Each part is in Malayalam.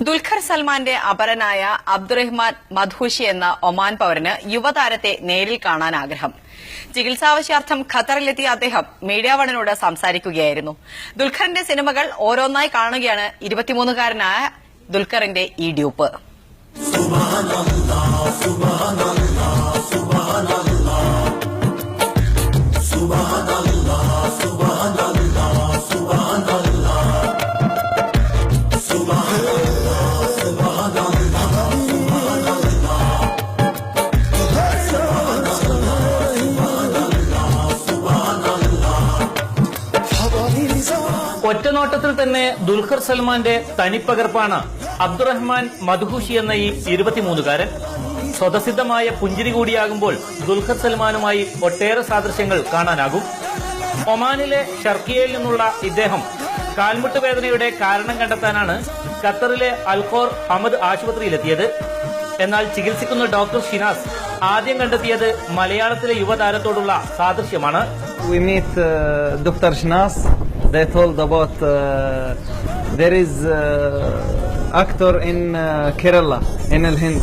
ദുൽഖർ സൽമാന്റെ അപരനായ അബ്ദുറഹ്മാൻ മദ്ഹൂഷി എന്ന ഒമാൻ പൌരന് യുവതാരത്തെ നേരിൽ കാണാൻ ആഗ്രഹം. ചികിത്സാവശ്യാർത്ഥം ഖത്തറിലെത്തിയ അദ്ദേഹം മീഡിയ വണിനോട് സംസാരിക്കുകയായിരുന്നു. ദുൽഖറിന്റെ സിനിമകൾ ഓരോന്നായി കാണുകയാണ് 23-കാരനായ ദുൽഖറിന്റെ ഈ ഡ്യൂപ്പ്. ഒറ്റനോട്ടത്തിൽ തന്നെ ദുൽഖർ സൽമാന്റെ തനിപ്പകർപ്പാണ് അബ്ദുറഹ്മാൻ മദ്ഹൂഷി എന്ന ഈ 23-കാരൻ. സ്വതസിദ്ധമായ പുഞ്ചിരി കൂടിയാകുമ്പോൾ ദുൽഖർ സൽമാനുമായി ഒട്ടേറെ സാദൃശ്യങ്ങൾ കാണാനാകും. ഒമാനിലെ ഷർക്കിയയിൽ നിന്നുള്ള ഇദ്ദേഹം കാൽമുട്ട് വേദനയുടെ കാരണം കണ്ടെത്താനാണ് ഖത്തറിലെ അൽഖോർ ഹമദ് ആശുപത്രിയിലെത്തിയത്. എന്നാൽ ചികിത്സിക്കുന്ന ഡോക്ടർ ഷിനാസ് ആദ്യം കണ്ടെത്തിയത് മലയാളത്തിലെ യുവതാരത്തോടുള്ള സാദൃശ്യമാണ്. We meet Dr. Shinas. They told about there is actor in Kerala in Al Hind.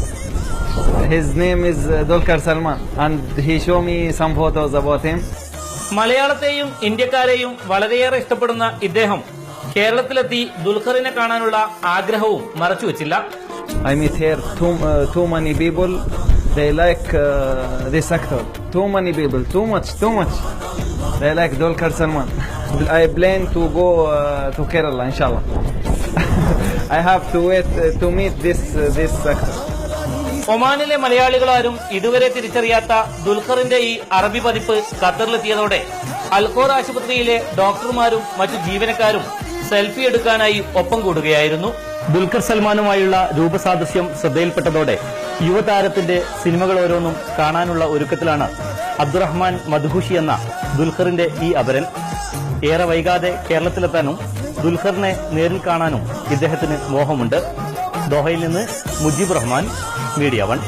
His name is Dulquer Salman and he showed me some photos about him. മലയാളത്തെയും ഇന്ത്യക്കാരെയും വളരെയേറെ ഇഷ്ടപ്പെടുന്ന ഇദ്ദേഹം കേരളത്തിലെത്തി ദുൽഖറിനെ കാണാനുള്ള ആഗ്രഹവും മറച്ചുവെച്ചില്ല. I meet here too many people. They like this actor. Too many people. Too much. They like Dulquer Salman. I plan to go to Kerala, inshallah. I have to wait to meet this actor. ഒമാനിലെ മലയാളികളാരും ഇതുവരെ തിരിച്ചറിയാത്ത ദുൽഖറിന്റെ ഈ അറബി പതിപ്പ് ഖത്തറിലെത്തിയതോടെ അൽഖോർ ആശുപത്രിയിലെ ഡോക്ടർമാരും മറ്റു ജീവനക്കാരും സെൽഫി എടുക്കാനായി ഒപ്പം കൂടുകയായിരുന്നു. ദുൽഖർ സൽമാനുമായുള്ള രൂപസാദൃശ്യം ശ്രദ്ധയിൽപ്പെട്ടതോടെ യുവതാരത്തിന്റെ സിനിമകൾ ഓരോന്നും കാണാനുള്ള ഒരുക്കത്തിലാണ് അബ്ദുറഹ്മാൻ മദ്ഹൂഷി എന്ന ദുൽഖറിന്റെ ഈ അപരൻ. ഏറെ വൈകാതെ കേരളത്തിലെത്താനും ദുൽഖറിനെ നേരിൽ കാണാനും ഇദ്ദേഹത്തിന് മോഹമുണ്ട്. ദോഹയിൽ നിന്ന് മുജീബ് റഹ്മാൻ, മീഡിയ വൺ.